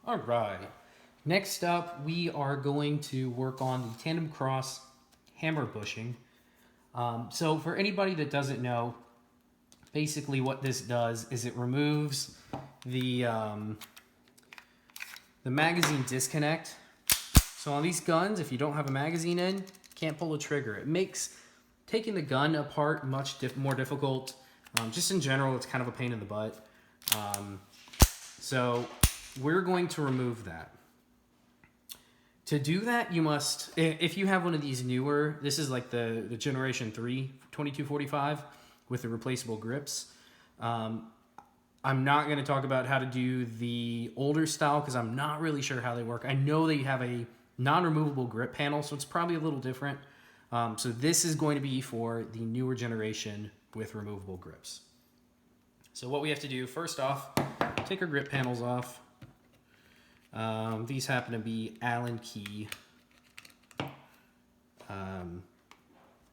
All right. Next up, we are going to work on the Tandemkross hammer bushing. So for anybody that doesn't know, basically what this does is it removes the magazine disconnect. So on these guns, if you don't have a magazine in, can't pull the trigger. It makes taking the gun apart much more difficult. Just in general, it's kind of a pain in the butt. So we're going to remove that. To do that, you must, if you have one of these newer, this is like the Generation 3 2245 with the replaceable grips. I'm not going to talk about how to do the older style because I'm not really sure how they work. I know they have a non-removable grip panel, so it's probably a little different. So this is going to be for the newer generation with removable grips. So what we have to do, first off, take our grip panels off. These happen to be Allen key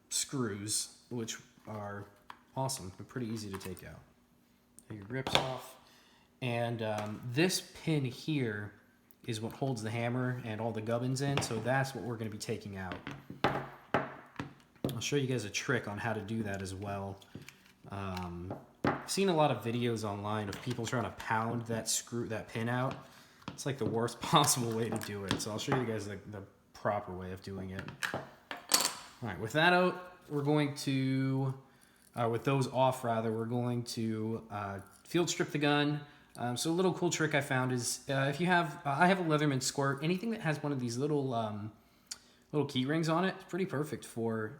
screws, which are awesome. They're pretty easy to take out. Take your grips off. And this pin here is what holds the hammer and all the gubbins in, so that's what we're going to be taking out. I'll show you guys a trick on how to do that as well. I've seen a lot of videos online of people trying to pound that pin out. It's like the worst possible way to do it. So I'll show you guys the proper way of doing it. All right, with that out, we're going to, with those off rather, we're going to field strip the gun. So a little cool trick I found is if you have, I have a Leatherman squirt, anything that has one of these little key rings on it, it's pretty perfect for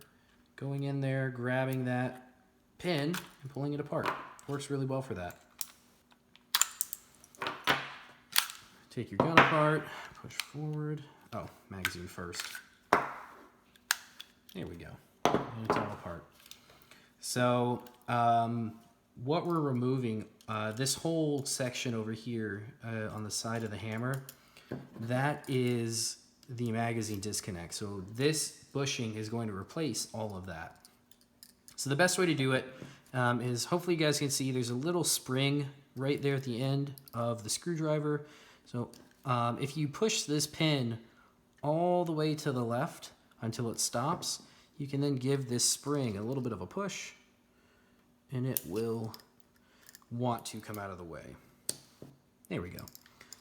going in there, grabbing that pin and pulling it apart. Works really well for that. Take your gun apart, push forward. Oh, magazine first. There we go. And it's all apart. So what we're removing, this whole section over here on the side of the hammer, that is the magazine disconnect. So this bushing is going to replace all of that. So the best way to do it is, hopefully you guys can see there's a little spring right there at the end of the screwdriver. So if you push this pin all the way to the left until it stops, you can then give this spring a little bit of a push and it will want to come out of the way. There we go.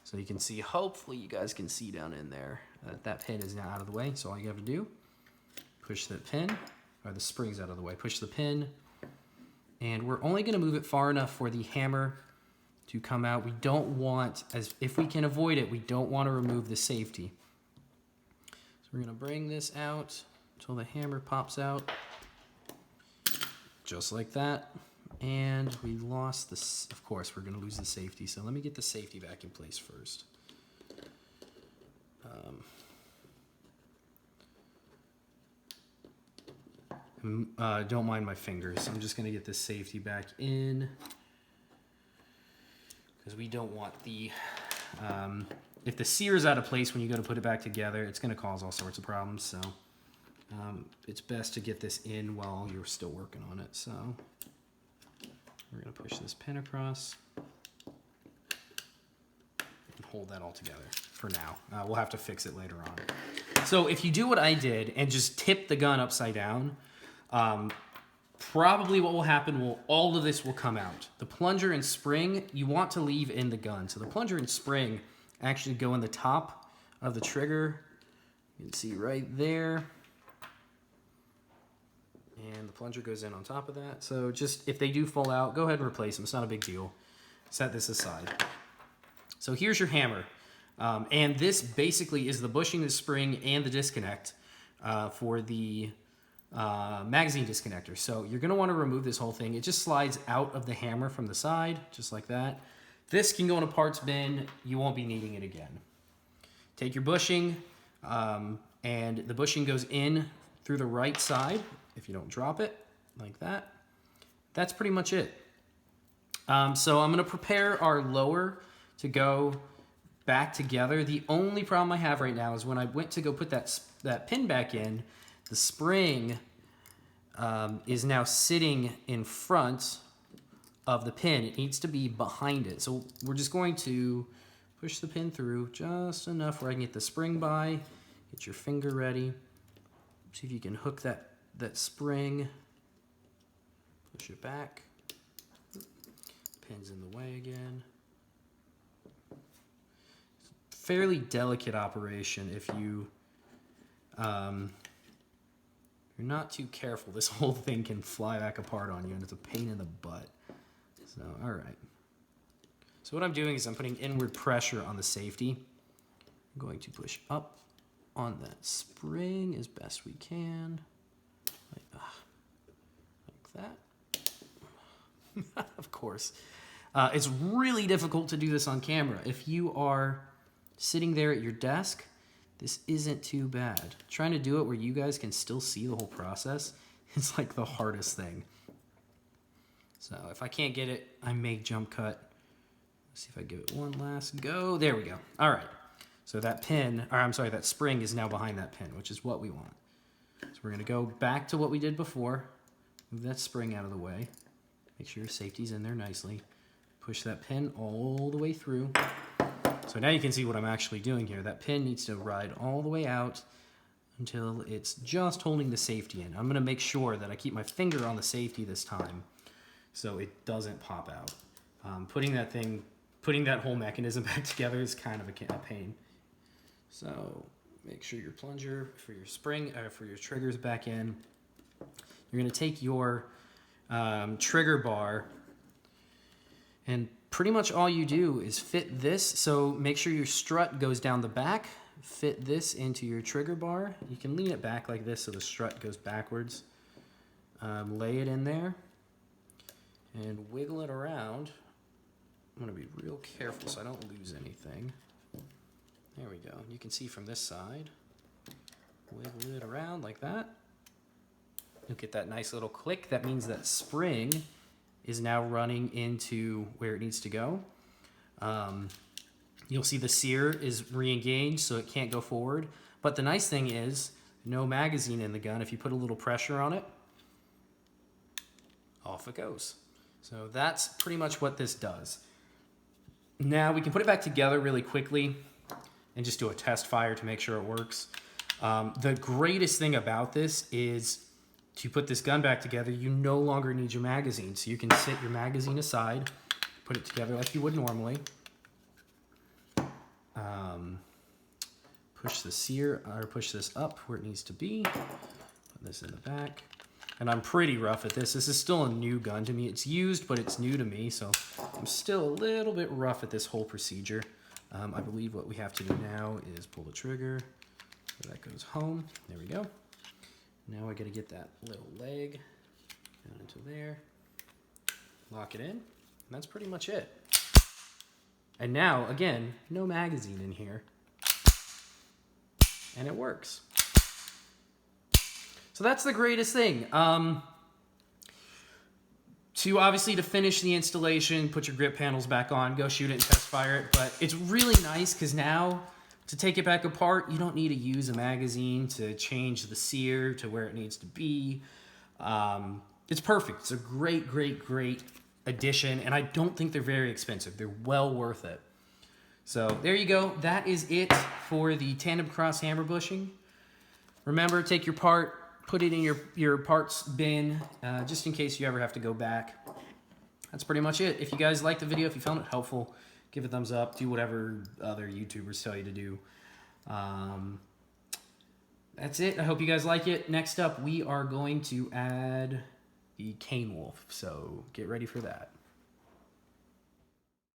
So you can see, hopefully you guys can see down in there that pin is now out of the way. So all you have to do, push that pin, or the spring's out of the way, push the pin, and we're only going to move it far enough for the hammer to come out. We don't want, if we can avoid it, we don't want to remove the safety. So we're going to bring this out until the hammer pops out, just like that. And we lost this, of course, we're going to lose the safety. So let me get the safety back in place first. Don't mind my fingers. I'm just going to get this safety back in, because we don't want the, if the sear is out of place when you go to put it back together, it's going to cause all sorts of problems. So it's best to get this in while you're still working on it. So we're going to push this pin across and hold that all together for now. We'll have to fix it later on. So if you do what I did and just tip the gun upside down, probably what will happen, all of this will come out. The plunger and spring, you want to leave in the gun. So the plunger and spring actually go in the top of the trigger. You can see right there. And the plunger goes in on top of that. So just, if they do fall out, go ahead and replace them. It's not a big deal. Set this aside. So here's your hammer. And this basically is the bushing, the spring, and the disconnect for the magazine disconnector. So you're going to want to remove this whole thing. It just slides out of the hammer from the side, just like that. This can go in a parts bin. You won't be needing it again. Take your bushing, and the bushing goes in through the right side. If you don't drop it, like that. That's pretty much it. So I'm going to prepare our lower to go back together. The only problem I have right now is when I went to go put that pin back in, the spring is now sitting in front of the pin. It needs to be behind it. So we're just going to push the pin through just enough where I can get the spring by. Get your finger ready. See if you can hook that spring. Push it back. Pin's in the way again. Fairly delicate operation if you you're not too careful. This whole thing can fly back apart on you and it's a pain in the butt. So, all right. So what I'm doing is I'm putting inward pressure on the safety. I'm going to push up on that spring as best we can. Like that. Of course. It's really difficult to do this on camera. If you are sitting there at your desk, this isn't too bad. Trying to do it where you guys can still see the whole process is like the hardest thing. So if I can't get it, I may jump cut. Let's see if I give it one last go. There we go. All right. So that pin, or I'm sorry, that spring is now behind that pin, which is what we want. So we're going to go back to what we did before. Move that spring out of the way. Make sure your safety's in there nicely. Push that pin all the way through. So now you can see what I'm actually doing here. That pin needs to ride all the way out until it's just holding the safety in. I'm going to make sure that I keep my finger on the safety this time so it doesn't pop out. Putting that whole mechanism back together is kind of a pain. So make sure your plunger for your spring, for your triggers back in. You're going to take your trigger bar, and pretty much all you do is fit this. So make sure your strut goes down the back. Fit this into your trigger bar. You can lean it back like this so the strut goes backwards. Lay it in there and wiggle it around. I'm going to be real careful so I don't lose anything. There we go. You can see from this side. Wiggle it around like that. You'll get that nice little click. That means that spring is now running into where it needs to go. You'll see the sear is re-engaged, so it can't go forward. But the nice thing is, no magazine in the gun. If you put a little pressure on it, off it goes. So that's pretty much what this does. Now we can put it back together really quickly and just do a test fire to make sure it works. The greatest thing about this is to put this gun back together, you no longer need your magazine. So you can sit your magazine aside, put it together like you would normally. Push the sear, or push this up where it needs to be. Put this in the back. And I'm pretty rough at this. This is still a new gun to me. It's used, but it's new to me, so I'm still a little bit rough at this whole procedure. I believe what we have to do now is pull the trigger. So that goes home. There we go. Now I got to get that little leg down into there. Lock it in. And that's pretty much it. And now, again, no magazine in here. And it works. So that's the greatest thing. To finish the installation, put your grip panels back on, go shoot it and test fire it. But it's really nice because now to take it back apart, you don't need to use a magazine to change the sear to where it needs to be. It's perfect. It's a great, great, great addition. And I don't think they're very expensive. They're well worth it. So there you go. That is it for the Tandemkross hammer bushing. Remember, take your part, put it in your parts bin, just in case you ever have to go back. That's pretty much it. If you guys liked the video, if you found it helpful, give it a thumbs up. Do whatever other YouTubers tell you to do. That's it. I hope you guys like it. Next up, we are going to add the cane wolf. So get ready for that.